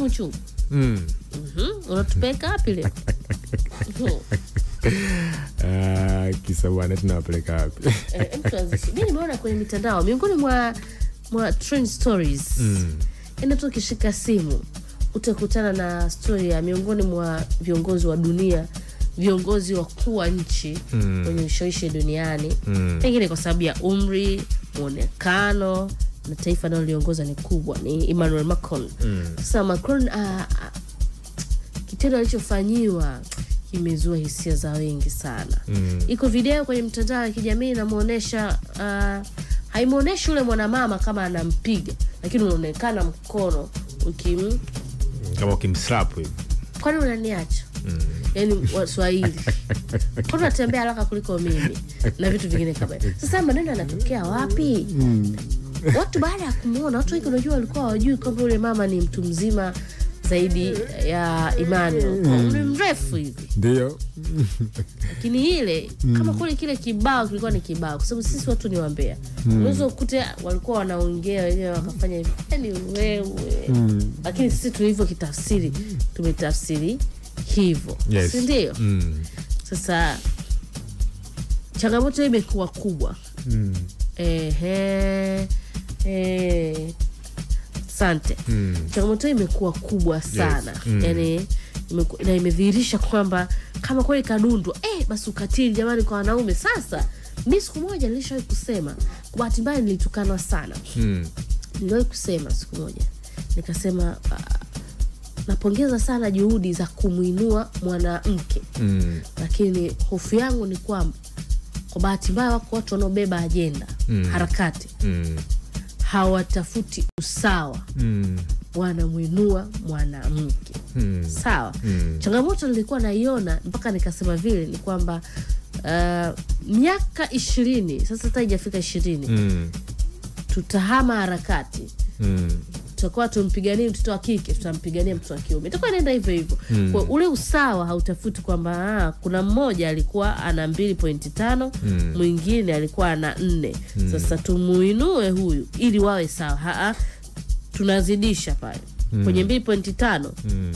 mchungu. Unatupeka wapi leo? Kisa bwana tunawapeleka wapi? Mimi nimeona kwenye mitandao miongoni mwa trend stories. Endapo kishika simu utakutana na story ya miongoni mwa viongozi wa dunia, viongozi wakuu wa nchi wenye ushawishi duniani. Pengine kwa sababu ya umri, muonekano na taifa analoliongoza ni kubwa, ni Emmanuel Macron. Sasa Macron kitendo alichofanyiwa kimezua hisia za wengi sana. Iko video kwenye mtandao wa kijamii inamuonesha haimuoneshi yule mwanamama kama anampiga, lakini unaonekana mkono kama ukimslap hivi. Kwani unaniacha? Yaani Waswahili. Kwa unatembea haraka kuliko mimi na vitu vingine kama hivyo. Sasa maneno yanatokea wapi? Watu baada ya kumuona, watu wengi unajua walikuwa hawajui kwamba yule mama ni mtu mzima zaidi ya Emmanuel. Ni mrefu hivi. Ndio. Lakini ile kama kule kile kibao kilikuwa ni kibao, kwa sababu sisi watu ni wambea. Unaweza ukute walikuwa wanaongea wenyewe wakafanya hivi. Yaani wewe. Lakini sisi tulivyo kitafsiri, tumetafsiri hivyo. Yes. Si ndio? Sasa changamoto imekuwa kubwa. Asante. Changamoto imekuwa kubwa sana. Yes. Yaani na imedhihirisha kwamba kama kweli kadundwa basi ukatili jamani kwa wanaume. Sasa mimi siku moja nilishawahi kusema, kwa bahati mbaya nilitukanwa sana. Niliwahi kusema siku moja, nikasema napongeza sana juhudi za kumuinua mwanamke. Lakini hofu yangu ni kwamba kwa bahati mbaya wako watu wanaobeba ajenda, harakati. Hawatafuti usawa. Wanamuinua mwanamke. Sawa. Changamoto nilikuwa naiona mpaka nikasema vile ni kwamba miaka 20, sasa hata haijafika 20. Tutahama harakati. Tutakuwa tumpigania mtoto wa kike, tutampigania mtoto wa kiume. Itakuwa inaenda hivyo hivyo. Kwa ule usawa hautafuti kwamba kuna mmoja alikuwa ana 2.5, mwingine alikuwa ana 4. Sasa tumuinue huyu ili wawe sawa. Tunazidisha pale. Kwenye 2.5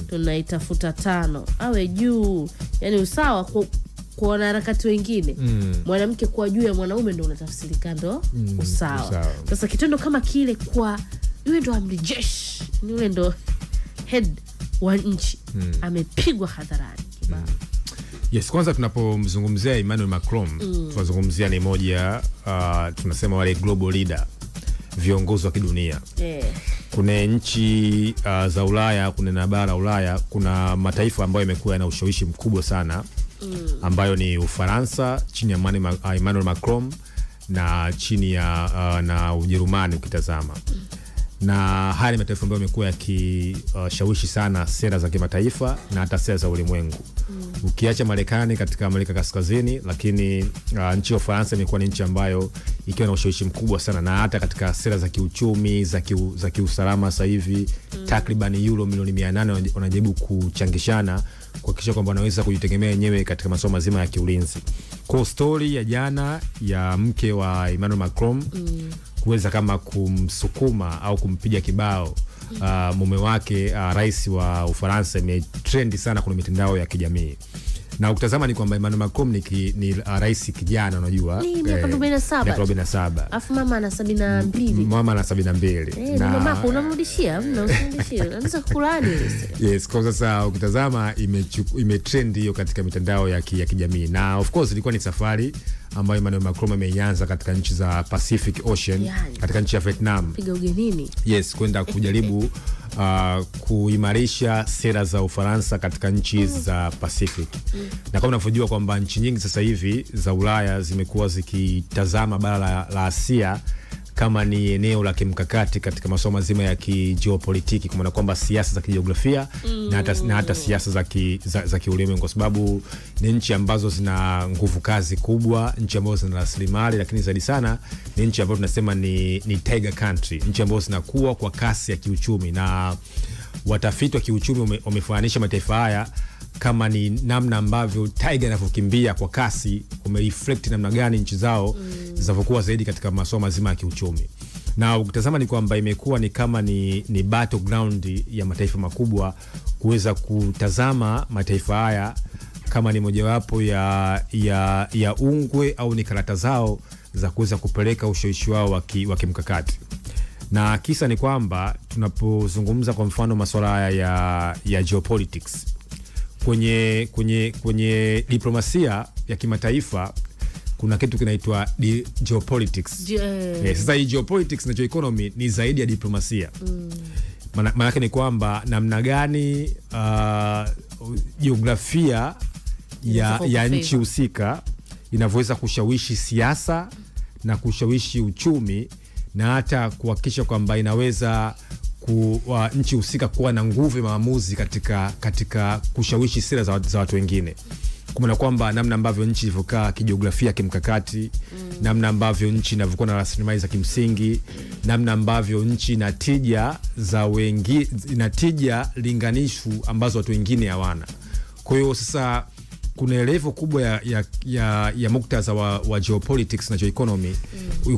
tunaitafuta 5 awe juu. Yaani usawa kwa wanaharakati wengine. Mwanamke kuwa juu ya mwanaume ndio unatafsirika ndo usawa. Sasa kitendo kama kile kwa yule ndo amri jeshi, yule ndo head wa nchi, amepigwa hadharani kibao. Yes, kwanza tunapomzungumzia Emmanuel Macron, tunazungumzia ni moja tunasema wale global leader, viongozi wa kidunia. Kuna nchi za Ulaya, kuna bara Ulaya, kuna mataifa ambayo yamekuwa na ushawishi mkubwa sana, ambayo ni Ufaransa chini ya Emmanuel Macron na chini ya na Ujerumani ukitazama. Na haya ni mataifa ambayo yamekuwa yakishawishi sana sera za kimataifa na hata sera za ulimwengu. Ukiacha Marekani katika Amerika Kaskazini, lakini nchi ya Ufaransa imekuwa ni nchi ambayo ikiwa na ushawishi mkubwa sana, na hata katika sera za kiuchumi, za kiusalama sasa hivi takriban euro milioni 800 wanajaribu kuchangishana kuhakikisha kwamba wanaweza kujitegemea wenyewe katika masuala mazima ya kiulinzi. Kwa story ya jana ya mke wa Emmanuel Macron kuweza kama kumsukuma au kumpiga kibao mume wake rais wa Ufaransa imetrendi sana kwenye mitandao ya kijamii. Na ukitazama ni kwamba Emmanuel Macron ni rais kijana, unajua miaka 47. Alafu mama ana 72. Mama ana 72. Na mama unamrudishia, unaweza kulani. Yes, kwa sasa ukitazama imetrend hiyo katika mitandao ya kijamii. Na of course ilikuwa ni safari ambayo Emmanuel Macron ameianza katika nchi za Pacific Ocean, katika nchi ya Vietnam. Piga ugenini. Yes, kwenda kujaribu kuimarisha sera za Ufaransa katika nchi za Pacific. Na kama unavyojua kwamba nchi nyingi sasa hivi za Ulaya zimekuwa zikitazama bara la Asia kama ni eneo la kimkakati katika masuala mazima ya kigeopolitiki, kwa maana kwamba siasa za kijiografia na hata siasa za kiulimwengu, kwa sababu ni nchi ambazo zina nguvu kazi kubwa, nchi ambazo zina rasilimali, lakini zaidi sana ni nchi ambazo tunasema ni tiger country, nchi ambazo zinakuwa kwa kasi ya kiuchumi. Na watafiti wa kiuchumi wamefananisha mataifa haya kama ni namna ambavyo tiger inavyokimbia kwa kasi, umereflect namna gani nchi zao zinavyokuwa zaidi katika masuala mazima ya kiuchumi. Na ukitazama ni kwamba imekuwa ni kama ni battleground ya mataifa makubwa kuweza kutazama mataifa haya kama ni mojawapo ya ungwe au ni karata zao za kuweza kupeleka ushawishi wao wa kimkakati. Na kisa ni kwamba tunapozungumza kwa mfano masuala ya geopolitics kwenye diplomasia ya kimataifa, kuna kitu kinaitwa geopolitics. Sasa hii geopolitics na geoeconomy ni zaidi ya diplomasia. Maana yake ni kwamba namna gani jiografia ya nchi husika inavyoweza kushawishi siasa na kushawishi uchumi na hata kuhakikisha kwamba inaweza nchi husika kuwa na nguvu ya maamuzi katika kushawishi sera za watu wengine. Kumana kwamba namna ambavyo nchi ilivyokaa kijiografia kimkakati, namna ambavyo nchi inavyokuwa na rasilimali za kimsingi, namna ambavyo nchi inatija linganishu ambazo watu wengine hawana. Kwa hiyo sasa kuna level kubwa ya muktadha wa geopolitics na geoeconomy.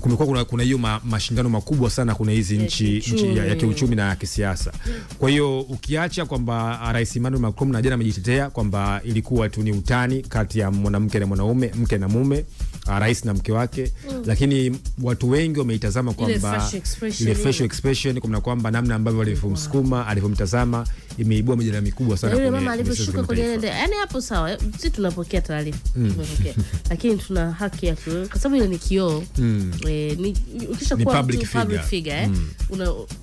Kumekuwa kuna hiyo mashindano makubwa sana kuna hizi nchi ya kiuchumi na ya kisiasa. Kwa hiyo ukiacha kwamba Rais Emmanuel Macron na jana amejitetea kwamba ilikuwa tu ni utani kati ya mwanamke na mwanaume, mke na mume, rais na mke wake, lakini watu wengi wameitazama kwamba ile facial expression kwa kwamba namna ambavyo alivyomsukuma, alivyomtazama imeibua mijadala mikubwa sana kwenye mama alivyoshuka kwenye yani hapo sawa. Sisi tunapokea taarifa, tunapokea, lakini tuna haki ya kwa sababu ile ni kioo, ukishakuwa public figure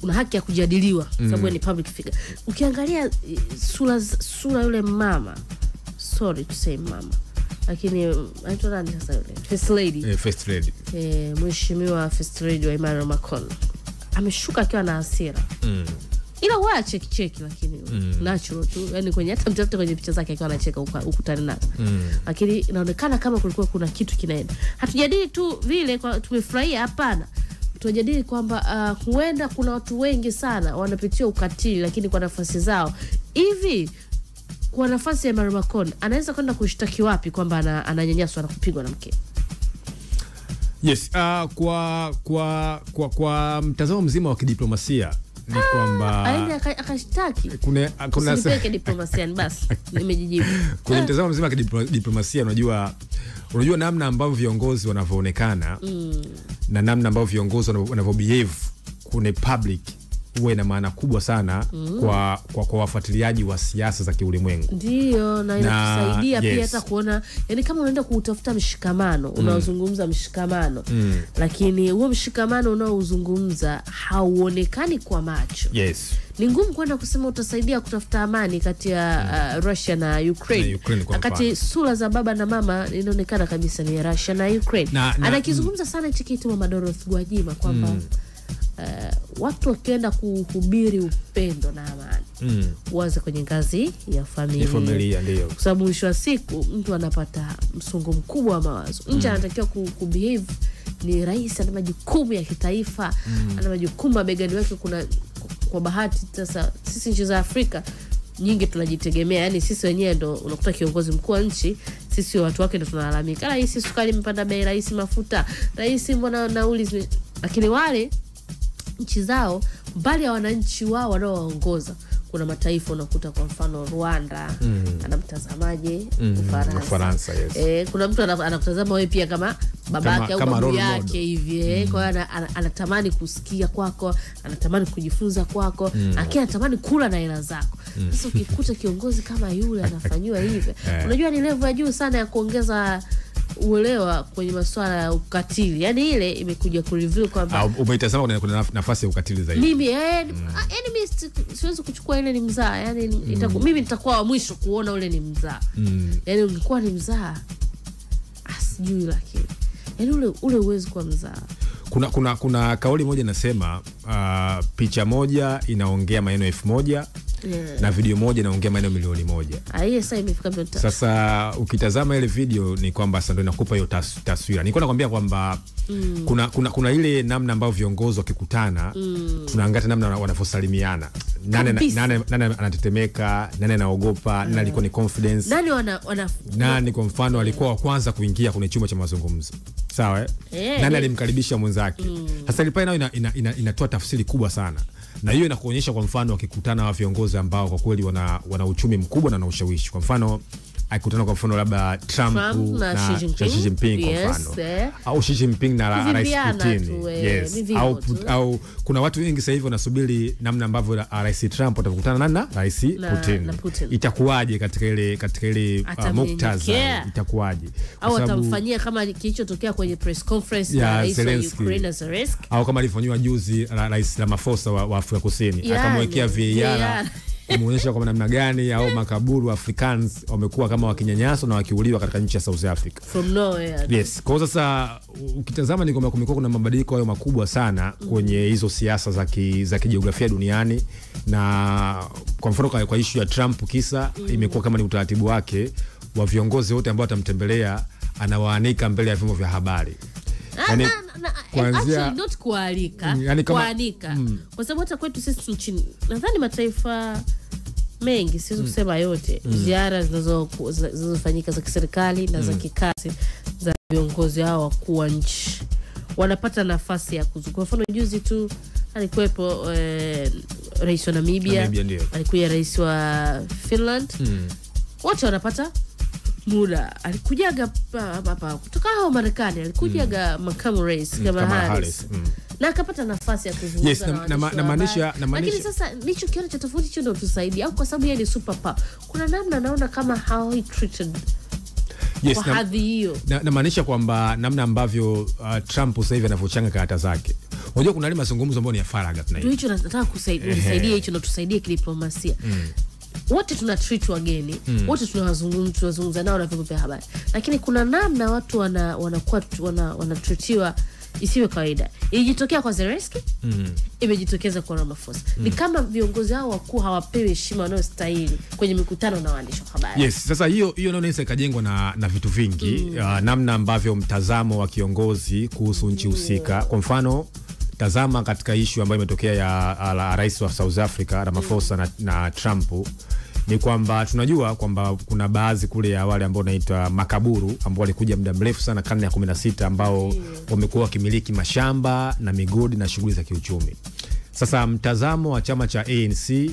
una haki ya kujadiliwa sababu ni public figure. Ukiangalia sura yule mama, sorry to say mama, lakini anaitwa nani sasa yule first lady mheshimiwa first lady wa Emmanuel Macron ameshuka akiwa na hasira. Ila waache kicheki, lakini natural tu, yani kwenye hata mtafuta kwenye picha zake akiwa anacheka ukutani nazo. Lakini inaonekana kama kulikuwa kuna kitu kinaenda. Hatujadili tu vile kwa tumefurahia, hapana. Tunajadili kwamba huenda kuna watu wengi sana wanapitia ukatili, lakini kwa nafasi zao. Hivi kwa nafasi ya Emmanuel Macron anaweza kwenda kushtaki wapi kwamba ananyanyaswa na kupigwa na mke? Yes, kwa mtazamo mzima wa kidiplomasia ni kwamba aende akashtaki. Kuna sipeke diplomasia basi nimejijibu. Kwa mtazamo mzima wa kidiplomasia unajua namna ambavyo viongozi wanavyoonekana na namna ambavyo viongozi wanavyobehave kwenye public huwa na maana kubwa sana kwa wafuatiliaji wa siasa za kiulimwengu. Ndio, na inakusaidia pia hata kuona, yani kama unaenda kutafuta mshikamano, unaozungumza mshikamano, lakini huo mshikamano unaozungumza hauonekani kwa macho. Yes. Ni ngumu kwenda kusema utasaidia kutafuta amani kati ya Russia na Ukraine. Wakati sura za baba na mama inaonekana kabisa ni Russia na Ukraine. Anakizungumza sana hichi kitu Mama Dorothy Gwajima kwamba watu wakienda kuhubiri upendo na amani uanze kwenye ngazi ya familia ndio. Kwa sababu mwisho wa siku mtu anapata msongo mkubwa wa mawazo. Nje anatakiwa kubehave, ni rais, ana majukumu ya kitaifa, ana majukumu mabegani wake. Kwa bahati sasa sisi nchi za Afrika nyingi tunajitegemea, yani sisi wenyewe ndo unakuta kiongozi mkuu wa nchi, sisi watu wake ndo tunalalamika, rais sukari imepanda bei, rais mafuta, rais mbona nauli. Lakini wale nchi zao mbali ya wananchi wao wanaowaongoza, kuna mataifa unakuta kwa mfano Rwanda anamtazamaje Ufaransa, yes. Kuna mtu anakutazama wewe pia kama babake au babu yake hivi, kwa hiyo anatamani kusikia kwako, anatamani kujifunza kwako, anatamani kula na hela zako. Sasa ukikuta kiongozi kama yule anafanywa hivi, unajua ni level ya juu sana ya kuongeza uelewa kwenye masuala ya ukatili. Yani ile imekuja kureveal kwamba umeitazama kuna nafasi ya ukatili zaidi. Mimi mimi siwezi kuchukua ile ni mzaa. Yani mimi nitakuwa wa mwisho kuona ule ni mzaa. Yani ungekuwa ni mzaa asijui, lakini yani ule uwezo kwa mzaa. Kuna kauli moja inasema picha moja inaongea maneno 1000, na video moja inaongea maneno milioni 1. Hiyo sasa imefika milioni 3. Sasa ukitazama ile video ni kwamba sasa ndio inakupa hiyo taswira. Nilikuwa nakwambia kwamba kuna ile namna ambayo viongozi wakikutana tunaangalia namna wanavyosalimiana. Nani anatetemeka, nani anaogopa, nani alikuwa ni confidence, nani kwa mfano alikuwa wa kwanza kuingia kwenye chumba cha mazungumzo. Sawa nani alimkaribisha mwenzake. Sasa ile pale nayo inatoa tafsiri kubwa sana. Na hiyo inakuonyesha kwa mfano wakikutana wa viongozi ambao kwa kweli wana uchumi mkubwa na ushawishi. Kwa mfano akikutana kwa mfano labda Trump na Xi Jinping kwa mfano. Au Xi Jinping na Rais Putin. Yes. Au kuna watu wengi sasa hivi wanasubiri namna ambavyo Rais Trump atakutana na Rais Putin. Itakuwaje katika ile muktadha itakuwaje? Au atamfanyia kama kilichotokea kwenye press conference ya Rais wa Ukraine Zelensky. Au kama alivyofanywa juzi Rais Ramaphosa wa Afrika Kusini. Akamwekea VAR kumuonyesha kwa namna gani au makaburu Africans wamekuwa kama wakinyanyaswa na wakiuliwa katika nchi ya South Africa. From nowhere. Yes. Kwa sasa ukitazama ni kwamba kumekuwa kuna mabadiliko hayo makubwa sana kwenye hizo siasa za kijiografia duniani, na kwa mfano kwa issue ya Trump kisa imekuwa kama ni utaratibu wake wa viongozi wote ambao atamtembelea anawaanika mbele ya vyombo vya habari. Yani kuanzia not kualika, kuanika. Kwa sababu hata kwetu sisi nchini nadhani mataifa mengi siwezi kusema yote, ziara zinazofanyika za kiserikali na za kikazi za viongozi hao wakuu wa nchi wanapata nafasi ya kuzungumza. Kwa mfano juzi tu alikuwepo rais wa Namibia alikuja rais wa Finland. Wote wanapata muda. Alikujaga hapa kutoka hao Marekani, alikujaga makamu rais kama Harris. Na akapata nafasi ya kuzungumza. Yes, na maanisha. Lakini sasa nicho kiona cha tofauti hicho ndio tusaidia, au kwa sababu yeye ni super power. Kuna namna naona kama how he treated. Yes, kwa hadhi hiyo. Na maanisha kwamba namna ambavyo Trump sasa hivi anavyochanga karata zake. Unajua kuna ile mazungumzo ambayo ni ya faragha tunaita. Hicho nataka kusaidia hicho na tusaidie kidiplomasia. Wote tuna treat wageni, wote tunazungumza nao na vyombo vya habari. Lakini kuna namna watu wanakuwa wanatreatiwa isiwe kawaida. Ilijitokea kwa Zelensky, imejitokeza kwa Ramaphosa. Ni kama viongozi hao wakuu hawapewi heshima wanayostahili kwenye mikutano na waandishi wa habari. Yes, sasa hiyo inaweza ikajengwa na vitu vingi, namna ambavyo mtazamo wa kiongozi kuhusu nchi husika. Kwa mfano tazama katika issue ambayo imetokea ya rais wa South Africa Ramaphosa na Trump, ni kwamba tunajua kwamba kuna baadhi kule ya wale ambao wanaitwa makaburu ambao walikuja muda mrefu sana karne ya 16 ambao wamekuwa wakimiliki mashamba na migodi na shughuli za kiuchumi. Sasa mtazamo wa chama cha ANC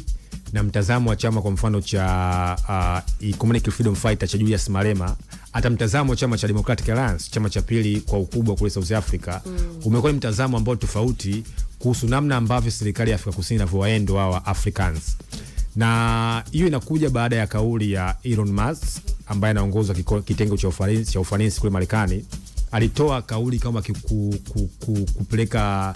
na mtazamo wa chama kwa mfano cha Economic Freedom Fighter cha Julius Malema, hata mtazamo wa chama cha Democratic Alliance, chama cha pili kwa ukubwa kule South Africa, umekuwa ni mtazamo ambao tofauti kuhusu namna ambavyo serikali ya Afrika Kusini inavyowaendo hawa Africans. Na hiyo inakuja baada ya kauli ya Elon Musk ambaye anaongoza kitengo cha ufanisi kule Marekani. Alitoa kauli kama kupeleka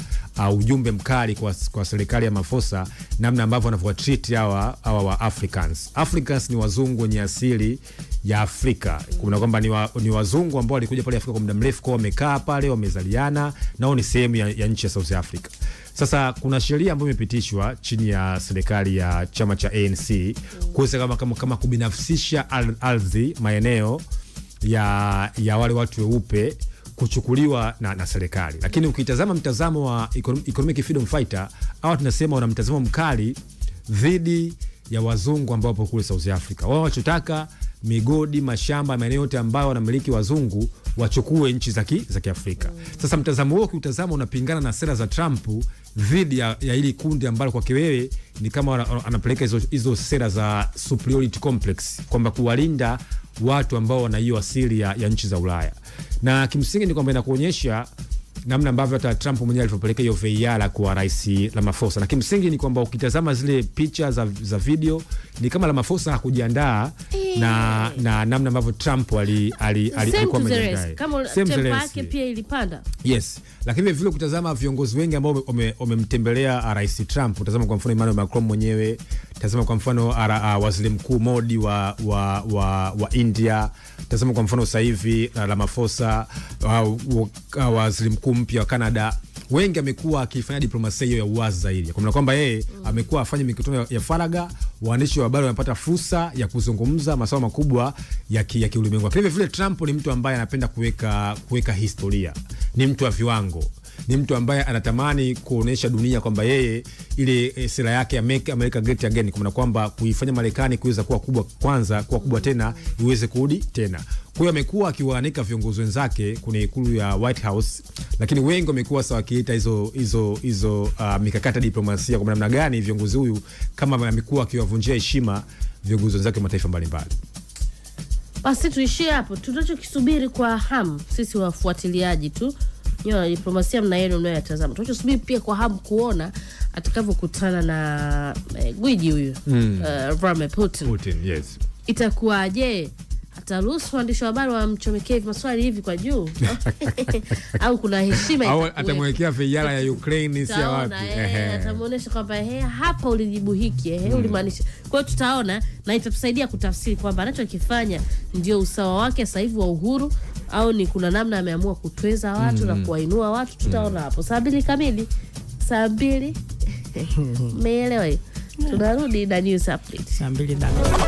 ujumbe mkali kwa serikali ya Ramaphosa namna ambavyo wanavyotreat hawa wa Africans. Africans ni wazungu wenye asili ya Afrika. Kuna kwamba ni wazungu ambao walikuja pale Afrika kwa muda mrefu, kwa wamekaa pale, wamezaliana, nao ni sehemu ya nchi ya South Africa. Sasa kuna sheria ambayo imepitishwa chini ya serikali ya chama cha ANC kuweza kama kubinafsisha ardhi, maeneo ya wale watu weupe kuchukuliwa na serikali. Lakini ukitazama mtazamo wa Economic Freedom Fighter, au tunasema wana mtazamo mkali dhidi ya wazungu ambao wapo kule South Africa. Wao wanachotaka migodi, mashamba, maeneo yote ambayo wanamiliki wazungu wachukue nchi za Kiafrika. Sasa mtazamo huo kiutazama unapingana na sera za Trump dhidi ya hili kundi ambalo kwa kiwewe ni kama anapeleka hizo sera za superiority complex, kwamba kuwalinda watu ambao wana hiyo asili ya nchi za Ulaya. Na kimsingi ni kwamba inakuonyesha namna ambavyo hata Trump mwenyewe alipopeleka hiyo VAR kwa Rais Ramaphosa. Na kimsingi ni kwamba ukitazama zile picha za video ni kama Ramaphosa hakujiandaa na namna ambavyo Trump alikuwa mwenyewe kama tempo yake pia ilipanda. Yes, lakini vile kutazama viongozi wengi ambao wamemtembelea Rais Trump, utazama kwa mfano Emmanuel Macron mwenyewe, tazama kwa mfano Waziri Mkuu Modi wa India, tazama kwa mfano sasa hivi Ramaphosa, Waziri Mkuu mpya wa Canada, wengi amekuwa akifanya diplomasia hiyo ya uwazi zaidi. Kwa maana kwamba yeye amekuwa afanye mikutano ya faraga, waandishi wa habari wanapata fursa ya kuzungumza masuala makubwa ya kiulimwengu. Lakini vile Trump ni mtu ambaye anapenda kuweka historia. Ni mtu wa viwango. Ni mtu ambaye anatamani kuonesha dunia kwamba yeye ile sera yake ya Make America Great Again, kwa maana kwamba kuifanya Marekani kuweza kuwa kubwa kwanza, kuwa kubwa tena, iweze kurudi tena. Kwa hiyo amekuwa akiwaanika viongozi wenzake kwenye ikulu ya White House, lakini wengi wamekuwa sawa kiita hizo mikakati ya diplomasia kwa namna gani viongozi huyu kama amekuwa akiwavunjia heshima viongozi wenzake wa mataifa mbalimbali. Basi tuishie hapo. Tunachokisubiri kwa hamu sisi wafuatiliaji tu, Nyo diplomasia mnaeno mnayotazama. Tunachosubiri pia kwa hamu kuona atakavyokutana na gwiji huyu Vladimir Putin. Yes. Itakuwaje? Ataruhusu waandishi wa habari wamchomekee maswali hivi kwa juu? Au kuna heshima au atamwekea vijana ya Ukraine si ya wapi? Atamuonesha kwamba hapa ulijibu hiki, ulimaanisha. Kwa hiyo tutaona, na itatusaidia kutafsiri kwamba anachokifanya ndio usawa wake sasa hivi wa uhuru, au ni kuna namna ameamua kutweza watu na kuwainua watu. Tutaona hapo saa 2 kamili. Saa 2 umeelewa hiyo? Tunarudi na news update saa 2 na